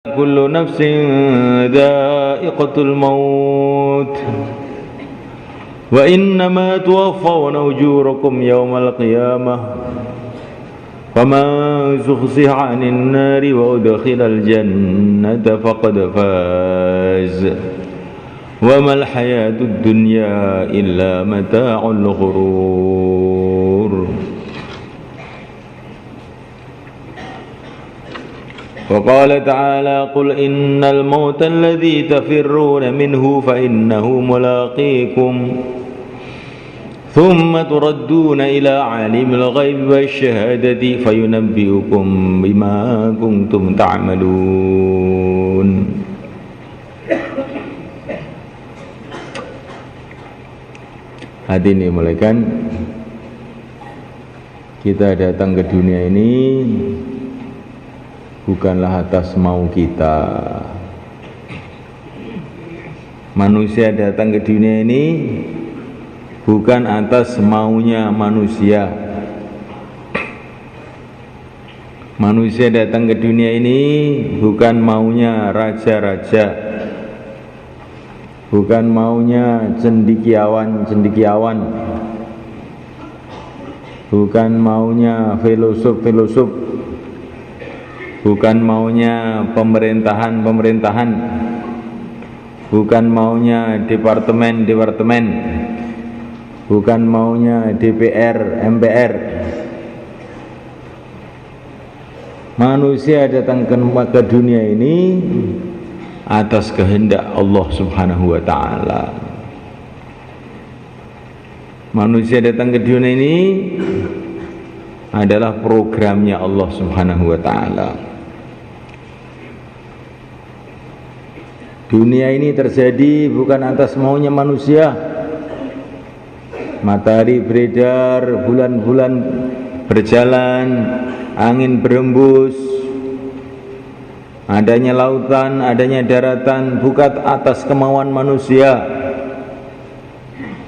كل نفس ذائقة الموت وإنما توفون أجوركم يوم القيامة فمن زحزح عن النار وأدخل الجنة فقد فاز وما الحياة الدنيا إلا متاع الغرور. وقال تعالى قل إن الموت الذي تفرون منه فإنه ملاقيكم ثم تردون إلى عالم الغيب والشهادة فينبئكم بما كنتم تعملون. Hadirin dimuliakan, kita datang ke dunia ini bukanlah atas mau kita. Manusia datang ke dunia ini bukan atas maunya manusia. Manusia datang ke dunia ini bukan maunya raja-raja, bukan maunya cendekiawan-cendekiawan, bukan maunya filosof-filosof, bukan maunya pemerintahan-pemerintahan, bukan maunya departemen-departemen, bukan maunya DPR, MPR. Manusia datang ke dunia ini atas kehendak Allah Subhanahu wa ta'ala. Manusia datang ke dunia ini adalah programnya Allah Subhanahu wa ta'ala. Dunia ini terjadi bukan atas maunya manusia. Matahari beredar, bulan-bulan berjalan, angin berembus, adanya lautan, adanya daratan, bukan atas kemauan manusia,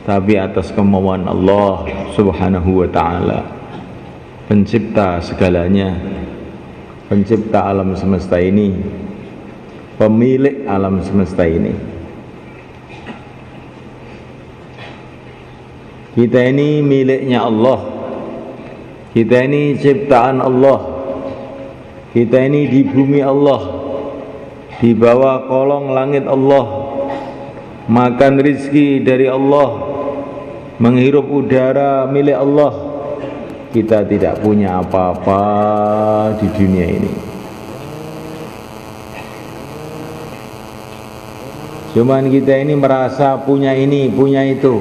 tapi atas kemauan Allah Subhanahu wa ta'ala, pencipta segalanya, pencipta alam semesta ini, pemilik alam semesta ini. Kita ini miliknya Allah, kita ini ciptaan Allah, kita ini di bumi Allah, di bawah kolong langit Allah, makan rizki dari Allah, menghirup udara milik Allah. Kita tidak punya apa-apa di dunia ini. Cuman kita ini merasa punya ini, punya itu,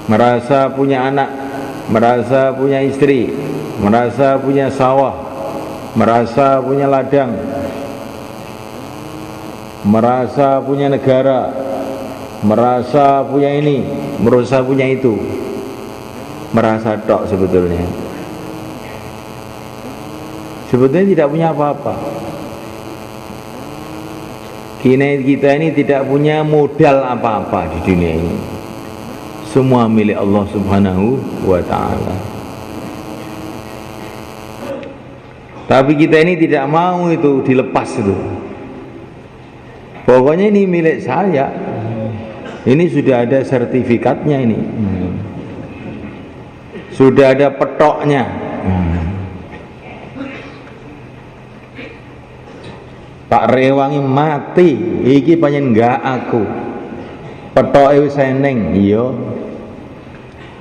merasa punya anak, merasa punya istri, merasa punya sawah, merasa punya ladang, merasa punya negara, merasa punya ini, merasa punya itu. Merasa tok sebetulnya. Sebetulnya tidak punya apa-apa. Kita ini tidak punya modal apa-apa di dunia ini. Semua milik Allah Subhanahu wa ta'ala. Tapi kita ini tidak mau itu dilepas itu. Pokoknya ini milik saya. Ini sudah ada sertifikatnya ini. Sudah ada petoknya. Pak Rewangi mati, iki panjen enggak aku. Petoke wis eneng, iya.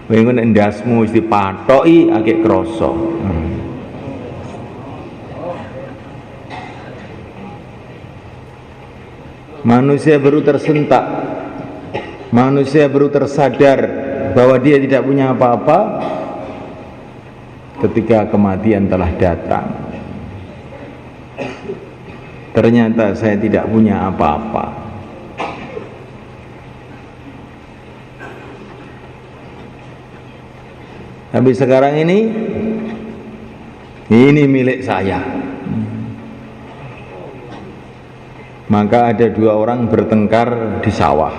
Kowe nek ndasmu wis dipatoki akeh krasa. Manusia baru tersentak, manusia baru tersadar bahwa dia tidak punya apa-apa ketika kematian telah datang. Ternyata saya tidak punya apa-apa. Tapi sekarang ini milik saya. Maka ada dua orang bertengkar di sawah.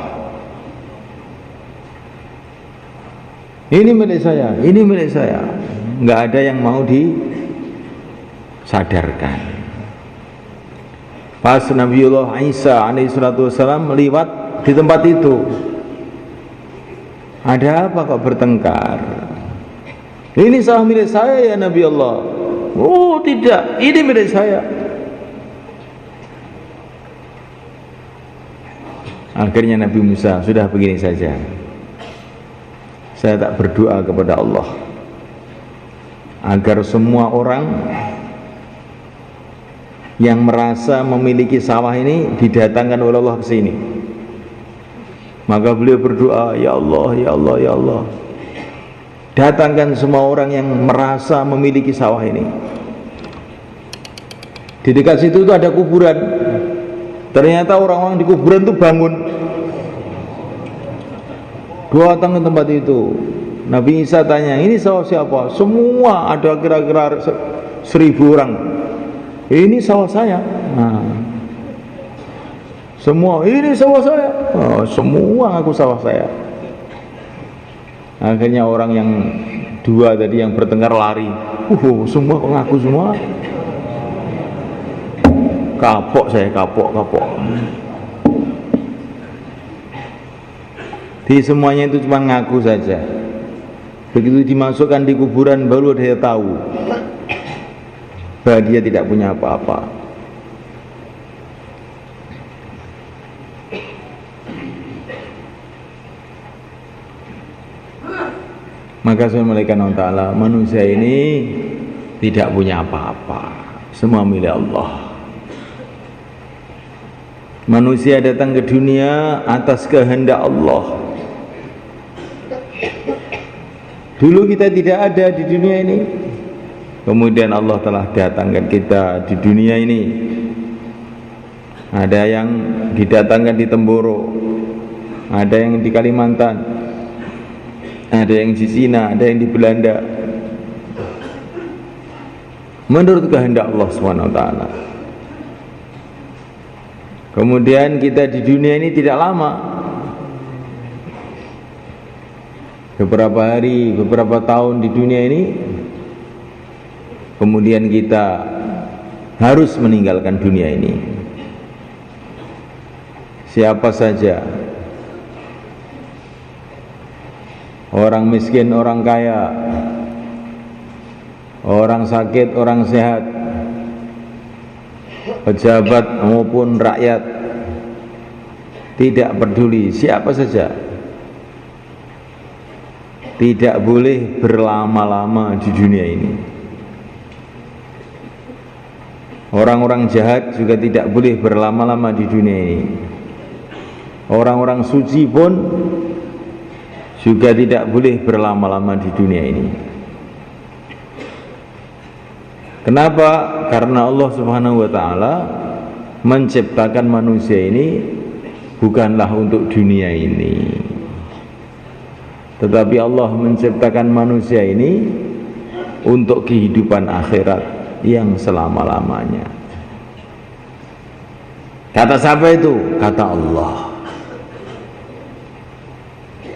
Ini milik saya, ini milik saya. Enggak ada yang mau disadarkan. Pas Nabiullah Isa alaihissalam lewat di tempat itu, ada apa kok bertengkar? Ini sawah milik saya ya Nabi Allah. Oh tidak, ini milik saya. Akhirnya Nabi Musa, sudah begini saja, saya tak berdoa kepada Allah agar semua orang yang merasa memiliki sawah ini didatangkan oleh Allah ke sini. Maka beliau berdoa, ya Allah, ya Allah, ya Allah, datangkan semua orang yang merasa memiliki sawah ini. Di dekat situ itu ada kuburan. Ternyata orang-orang di kuburan itu bangun, datang ke tempat itu. Nabi Isa tanya, ini sawah siapa? Semua ada kira-kira 1000 orang. Ini sawah saya. Nah, semua ini sawah saya. Oh, semua ngaku sawah saya. Akhirnya orang yang dua tadi yang bertengkar lari. Semua kok ngaku semua. Kapok saya, kapok. Di semuanya itu cuma ngaku saja. Begitu dimasukkan di kuburan baru dia tahu bahwa dia tidak punya apa-apa. Maka saya melihatkan Allah Ta'ala, manusia ini tidak punya apa-apa, semua milik Allah. Manusia datang ke dunia atas kehendak Allah. Dulu kita tidak ada di dunia ini, kemudian Allah telah datangkan kita di dunia ini. Ada yang didatangkan di Temboro, ada yang di Kalimantan, ada yang di Cina, ada yang di Belanda, menurut kehendak Allah SWT. Kemudian kita di dunia ini tidak lama, beberapa hari, beberapa tahun di dunia ini, kemudian kita harus meninggalkan dunia ini. Siapa saja, orang miskin, orang kaya, orang sakit, orang sehat, pejabat maupun rakyat, tidak peduli siapa saja, tidak boleh berlama-lama di dunia ini. Orang-orang jahat juga tidak boleh berlama-lama di dunia ini. Orang-orang suci pun juga tidak boleh berlama-lama di dunia ini. Kenapa? Karena Allah Subhanahu wa Ta'ala menciptakan manusia ini bukanlah untuk dunia ini, tetapi Allah menciptakan manusia ini untuk kehidupan akhirat yang selama-lamanya. Kata siapa itu? Kata Allah.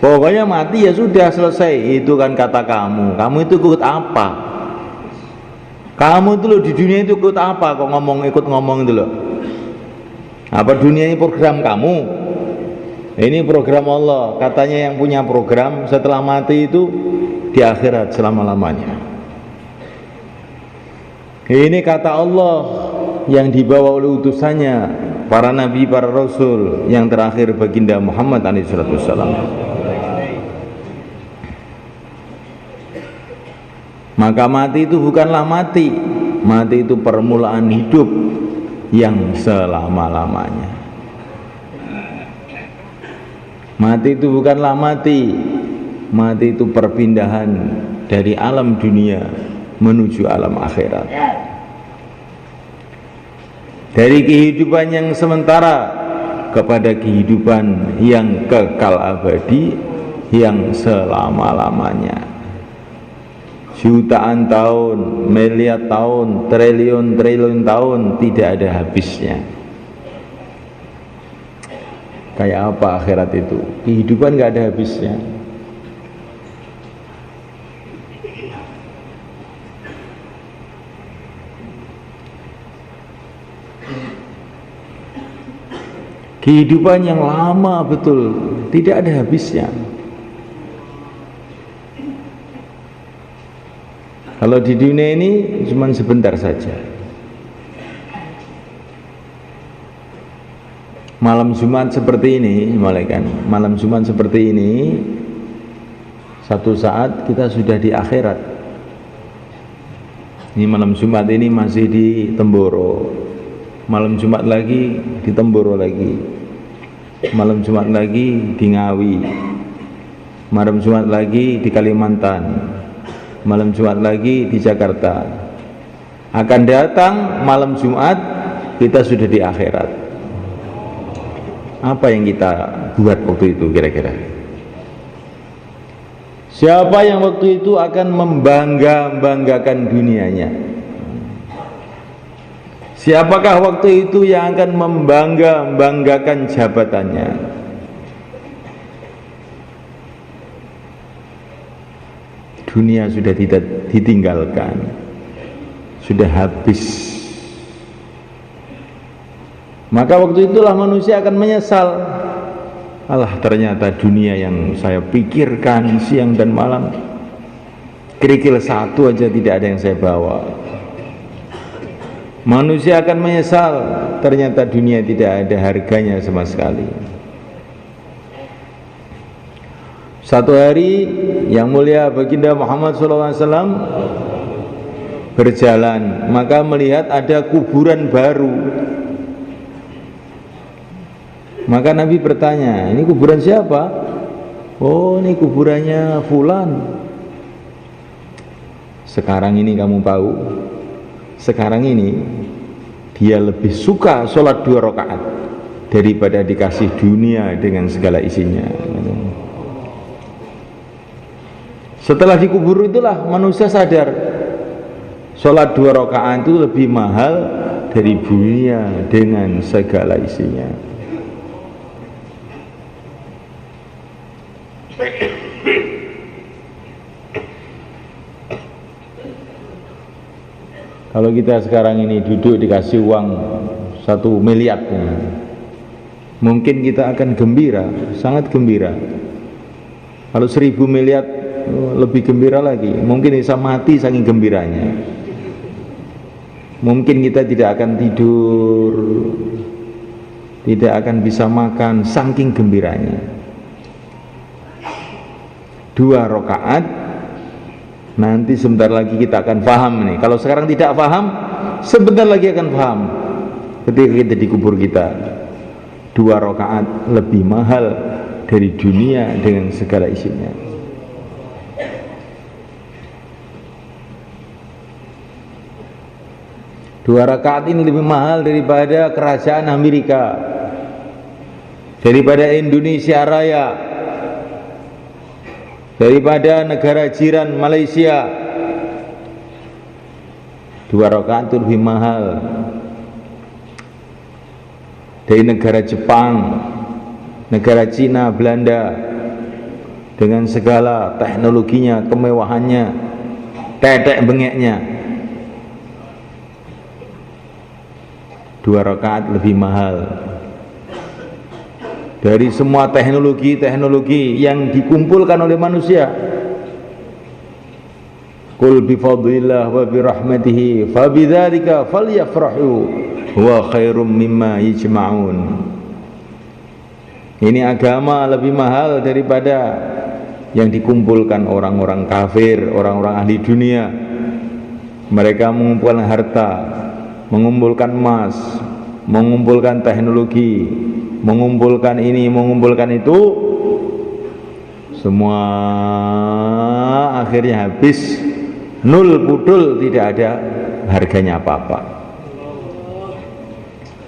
Pokoknya mati ya sudah, selesai. Itu kan kata kamu. Kamu itu ikut apa? Kamu itu loh di dunia itu ikut apa? Kok ikut ngomong itu loh. Apa dunia ini program kamu? Ini program Allah. Katanya yang punya program setelah mati itu di akhirat selama-lamanya. Ini kata Allah yang dibawa oleh utusannya, para nabi, para rasul, yang terakhir baginda Muhammad SAW. Maka mati itu bukanlah mati. Mati itu permulaan hidup yang selama-lamanya. Mati itu bukanlah mati. Mati itu perpindahan dari alam dunia menuju alam akhirat. Dari kehidupan yang sementara kepada kehidupan yang kekal abadi, yang selama-lamanya. Jutaan tahun, miliar tahun, triliun tahun, tidak ada habisnya. Kayak apa akhirat itu? Kehidupan gak ada habisnya. Kehidupan yang lama betul, tidak ada habisnya. Kalau di dunia ini cuma sebentar saja. Malam Jumat seperti ini, malaikat. Malam Jumat seperti ini, satu saat kita sudah di akhirat. Ini malam Jumat ini masih di Temboro. Malam Jumat lagi di Temboro lagi. Malam Jumat lagi di Ngawi. Malam Jumat lagi di Kalimantan. Malam Jumat lagi di Jakarta. Akan datang malam Jumat kita sudah di akhirat. Apa yang kita buat waktu itu kira-kira? Siapa yang waktu itu akan membanggakan dunianya? Siapakah waktu itu yang akan membanggakan jabatannya? Dunia sudah tidak ditinggalkan, sudah habis. Maka waktu itulah manusia akan menyesal. Alah, ternyata dunia yang saya pikirkan siang dan malam, kerikil satu aja tidak ada yang saya bawa. Manusia akan menyesal, ternyata dunia tidak ada harganya sama sekali. Satu hari yang mulia baginda Muhammad SAW berjalan, maka melihat ada kuburan baru. Maka Nabi bertanya, ini kuburan siapa? Oh, ini kuburannya fulan. Sekarang ini kamu tahu, sekarang ini dia lebih suka sholat 2 rakaat daripada dikasih dunia dengan segala isinya. Setelah dikubur itulah manusia sadar, sholat 2 rakaat itu lebih mahal dari dunia dengan segala isinya. Kalau kita sekarang ini duduk dikasih uang 1 miliar, mungkin kita akan gembira, sangat gembira. Kalau 1000 miliar lebih gembira lagi, mungkin bisa mati saking gembiranya. Mungkin kita tidak akan tidur, tidak akan bisa makan saking gembiranya. 2 rakaat, nanti sebentar lagi kita akan paham nih. Kalau sekarang tidak paham, sebentar lagi akan paham. Ketika kita dikubur kita, 2 rakaat lebih mahal dari dunia dengan segala isinya. Dua rakaat ini lebih mahal daripada kerajaan Amerika, daripada Indonesia Raya, daripada negara jiran Malaysia. 2 rakaat itu lebih mahal dari negara Jepang, negara Cina, Belanda, dengan segala teknologinya, kemewahannya, tetek bengeknya. 2 rakaat lebih mahal dari semua teknologi yang dikumpulkan oleh manusia. Qul bi fadlillah wa bi rahmatihi fabidzalika falyafrahu huwa khairum mimma yajma'un. Ini agama lebih mahal daripada yang dikumpulkan orang-orang kafir, orang-orang ahli dunia. Mereka mengumpulkan harta, mengumpulkan emas, mengumpulkan teknologi, mengumpulkan ini, mengumpulkan itu, semua akhirnya habis, nul pudul, tidak ada harganya apa-apa.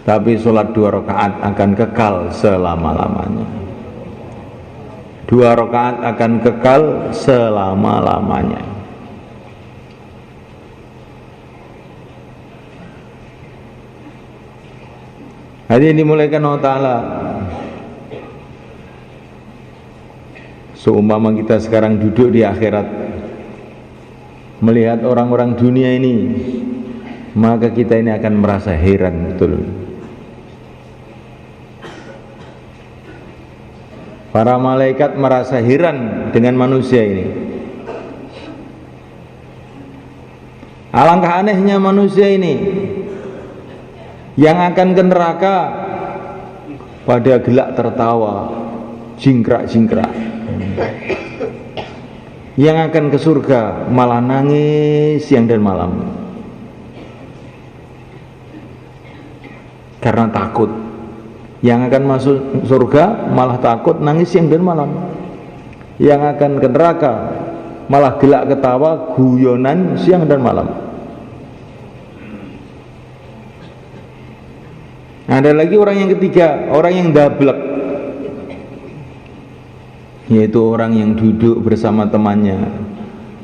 Tapi sholat 2 rakaat akan kekal selama-lamanya. 2 rakaat akan kekal selama-lamanya. Hadirin dimuliakan Allah Ta'ala, seumpama kita sekarang duduk di akhirat melihat orang-orang dunia ini, maka kita ini akan merasa heran betul. Para malaikat merasa heran dengan manusia ini. Alangkah anehnya manusia ini, yang akan ke neraka pada gelak tertawa, jingkrak-jingkrak. Yang akan ke surga malah nangis siang dan malam karena takut. Yang akan masuk surga malah takut, nangis siang dan malam. Yang akan ke neraka malah gelak ketawa, guyonan siang dan malam. Ada lagi orang yang ketiga, orang yang dablek, yaitu orang yang duduk bersama temannya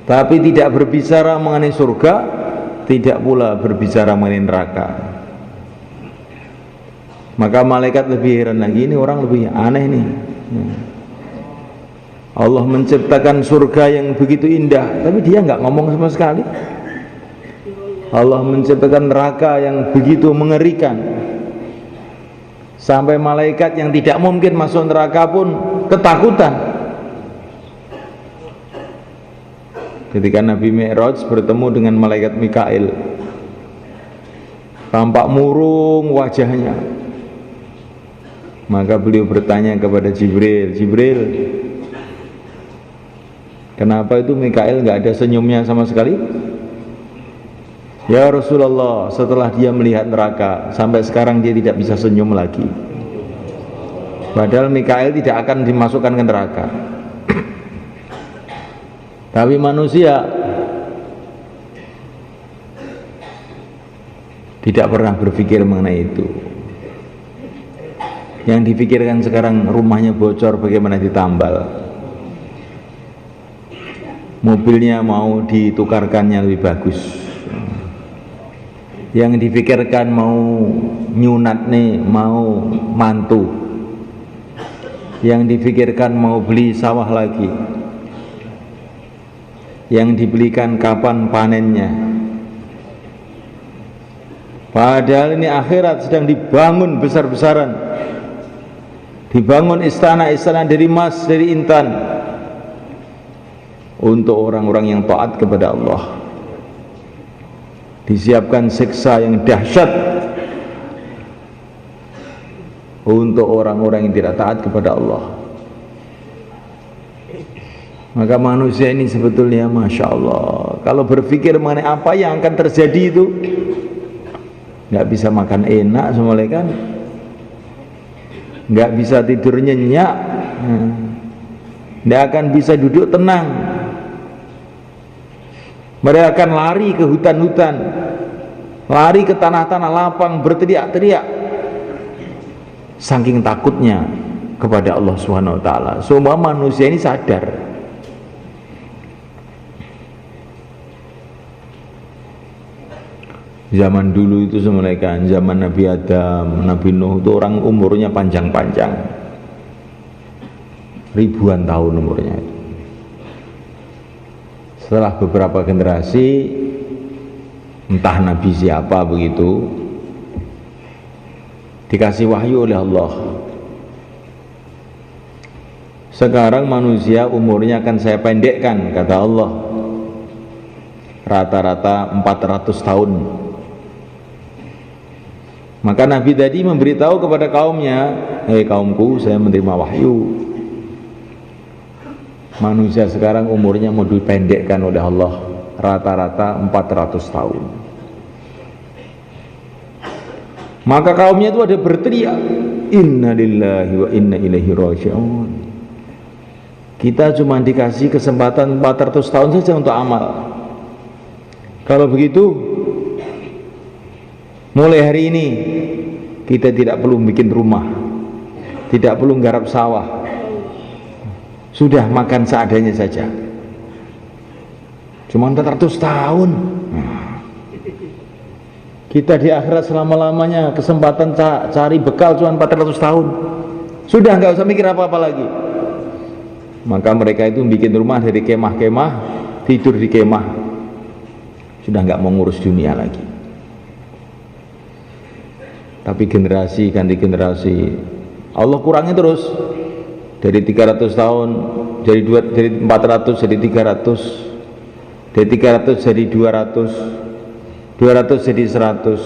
tapi tidak berbicara mengenai surga, tidak pula berbicara mengenai neraka. Maka malaikat lebih heran lagi, ini orang lebih aneh nih. Allah menciptakan surga yang begitu indah, tapi dia nggak ngomong sama sekali. Allah menciptakan neraka yang begitu mengerikan, sampai malaikat yang tidak mungkin masuk neraka pun ketakutan. Ketika Nabi Mi'raj bertemu dengan malaikat Mikail, tampak murung wajahnya. Maka beliau bertanya kepada Jibril, Jibril, kenapa itu Mikail nggak ada senyumnya sama sekali? Ya Rasulullah, setelah dia melihat neraka sampai sekarang dia tidak bisa senyum lagi. Padahal Mikail tidak akan dimasukkan ke neraka. Tapi manusia tidak pernah berpikir mengenai itu. Yang dipikirkan sekarang rumahnya bocor, bagaimana ditambal, mobilnya mau ditukarkannya lebih bagus. Yang dipikirkan mau nyunat nih, mau mantu. Yang dipikirkan mau beli sawah lagi. Yang dibelikan kapan panennya. Padahal ini akhirat sedang dibangun besar-besaran. Dibangun istana-istana dari emas, dari intan, untuk orang-orang yang taat kepada Allah. Disiapkan siksa yang dahsyat untuk orang-orang yang tidak taat kepada Allah. Maka manusia ini sebetulnya Masya Allah, kalau berpikir mengenai apa yang akan terjadi itu, nggak bisa makan enak semuanya kan, nggak bisa tidur nyenyak, nggak akan bisa duduk tenang. Mereka akan lari ke hutan-hutan, lari ke tanah-tanah lapang, berteriak-teriak saking takutnya kepada Allah Subhanahu wa taala. Semua manusia ini sadar. Zaman dulu itu semuanya kan, zaman Nabi Adam, Nabi Nuh itu orang umurnya panjang-panjang, ribuan tahun umurnya. Setelah beberapa generasi, entah Nabi siapa begitu, dikasih wahyu oleh Allah. Sekarang manusia umurnya akan saya pendekkan, kata Allah, rata-rata 400 tahun. Maka Nabi tadi memberitahu kepada kaumnya, hei kaumku, saya menerima wahyu, manusia sekarang umurnya mau dipendekkan oleh Allah, rata-rata 400 tahun. Maka kaumnya itu ada berteriak, inna lillahi wa inna ilaihi raji'un. Kita cuma dikasih kesempatan 400 tahun saja untuk amal. Kalau begitu, mulai hari ini kita tidak perlu bikin rumah, tidak perlu garap sawah, sudah makan seadanya saja. Cuma 400 tahun. Kita di akhirat selama-lamanya kesempatan cari bekal cuma 400 tahun. Sudah nggak usah mikir apa-apa lagi. Maka mereka itu bikin rumah dari kemah-kemah, tidur di kemah. Sudah nggak mau ngurus dunia lagi. Tapi generasi ganti generasi, Allah kurangi terus. Dari 300 tahun dari 400 jadi 300, dari 300 jadi 200, 200 jadi 100,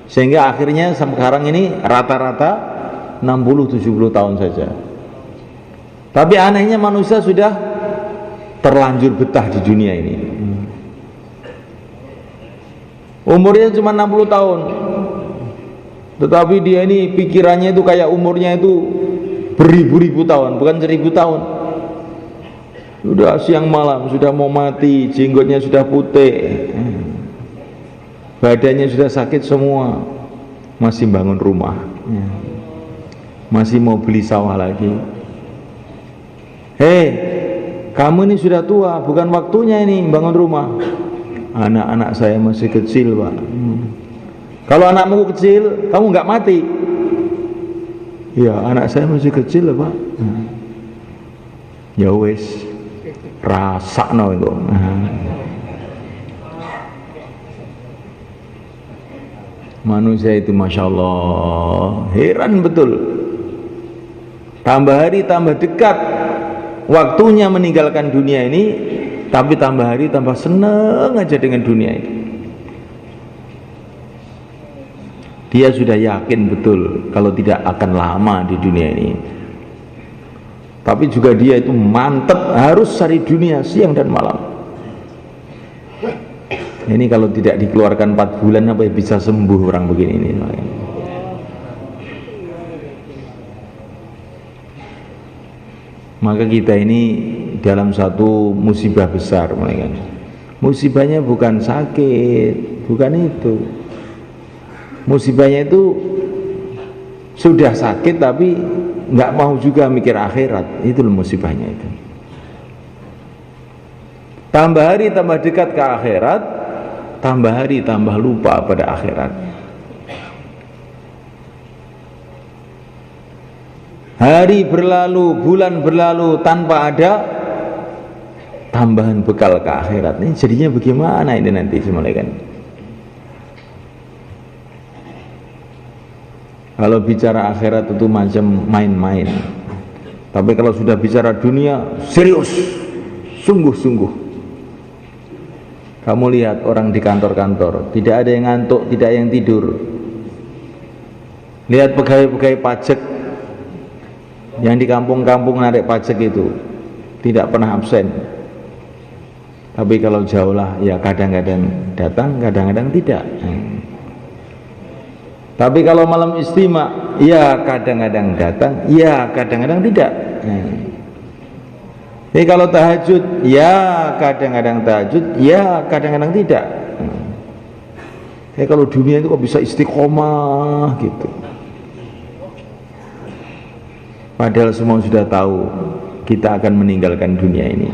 sehingga akhirnya sekarang ini rata-rata 60-70 tahun saja. Tapi anehnya manusia sudah terlanjur betah di dunia ini. Umurnya cuma 60 tahun, tetapi dia ini pikirannya itu kayak umurnya itu beribu-ribu tahun, bukan 1000 tahun. Sudah siang malam, sudah mau mati, jenggotnya sudah putih, badannya sudah sakit semua, masih bangun rumah, masih mau beli sawah lagi. Hei, kamu ini sudah tua, bukan waktunya ini bangun rumah. Anak-anak saya masih kecil, Pak. Kalau anakmu kecil, kamu nggak mati. Ya, anak saya masih kecil, Pak. Ya wes, rasakno itu. Manusia itu Masya Allah, heran betul. Tambah hari tambah dekat waktunya meninggalkan dunia ini, tapi tambah hari tambah seneng aja dengan dunia ini. Dia sudah yakin betul kalau tidak akan lama di dunia ini. Tapi juga dia itu mantep harus cari dunia siang dan malam. Ini kalau tidak dikeluarkan 4 bulan apa bisa sembuh orang begini ini. Maka kita ini dalam satu musibah besar. Musibahnya bukan sakit, bukan itu. Musibahnya itu sudah sakit tapi nggak mau juga mikir akhirat. Itu musibahnya itu. Tambah hari tambah dekat ke akhirat, tambah hari tambah lupa pada akhirat. Hari berlalu, bulan berlalu tanpa ada tambahan bekal ke akhirat. Ini jadinya bagaimana ini nanti semuanya kan? Kalau bicara akhirat itu macam main-main. Tapi kalau sudah bicara dunia, serius, sungguh-sungguh. Kamu lihat orang di kantor-kantor, tidak ada yang ngantuk, tidak ada yang tidur. Lihat pegawai-pegawai pajak yang di kampung-kampung narik pajak itu, tidak pernah absen. Tapi kalau jauh lah, ya kadang-kadang datang, kadang-kadang tidak. Tapi kalau malam istimewa, ya kadang-kadang datang, ya kadang-kadang tidak. Jadi kalau tahajud, ya kadang-kadang tahajud, ya kadang-kadang tidak. Jadi kalau dunia itu kok bisa istiqomah gitu. Padahal semua sudah tahu kita akan meninggalkan dunia ini.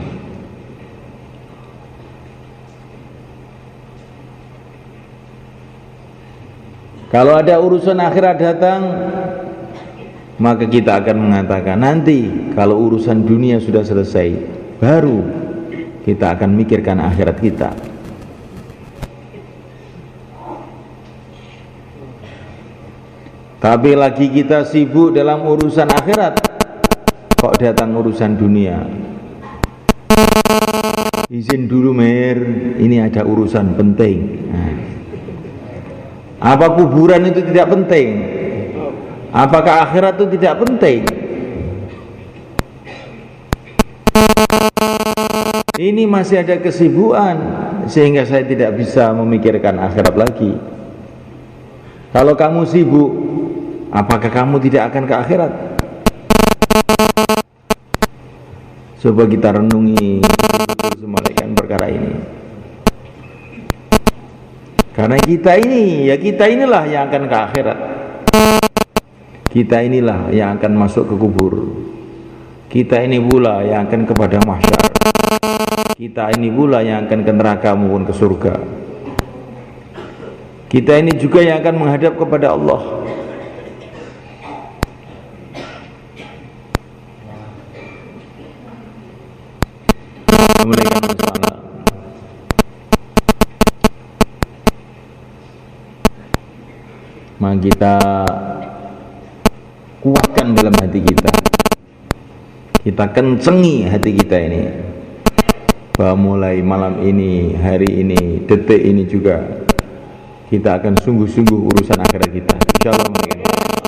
Kalau ada urusan akhirat datang, maka kita akan mengatakan nanti kalau urusan dunia sudah selesai, baru kita akan mikirkan akhirat kita. Tapi lagi kita sibuk dalam urusan akhirat, kok datang urusan dunia. Izin dulu Mer, ini ada urusan penting. Apa kuburan itu tidak penting? Apakah akhirat itu tidak penting? Ini masih ada kesibukan sehingga saya tidak bisa memikirkan akhirat lagi. Kalau kamu sibuk, apakah kamu tidak akan ke akhirat? Coba kita renungi betul perkara ini. Karena kita ini, ya kita inilah yang akan ke akhirat. Kita inilah yang akan masuk ke kubur. Kita ini pula yang akan kepada mahsyar. Kita ini pula yang akan ke neraka maupun ke surga. Kita ini juga yang akan menghadap kepada Allah. Kemudian masalah. Maka kita kuatkan dalam hati kita Kita kencengi hati kita ini, bahwa mulai malam ini, hari ini, detik ini juga kita akan sungguh-sungguh urusan akhirat kita. Insyaallah.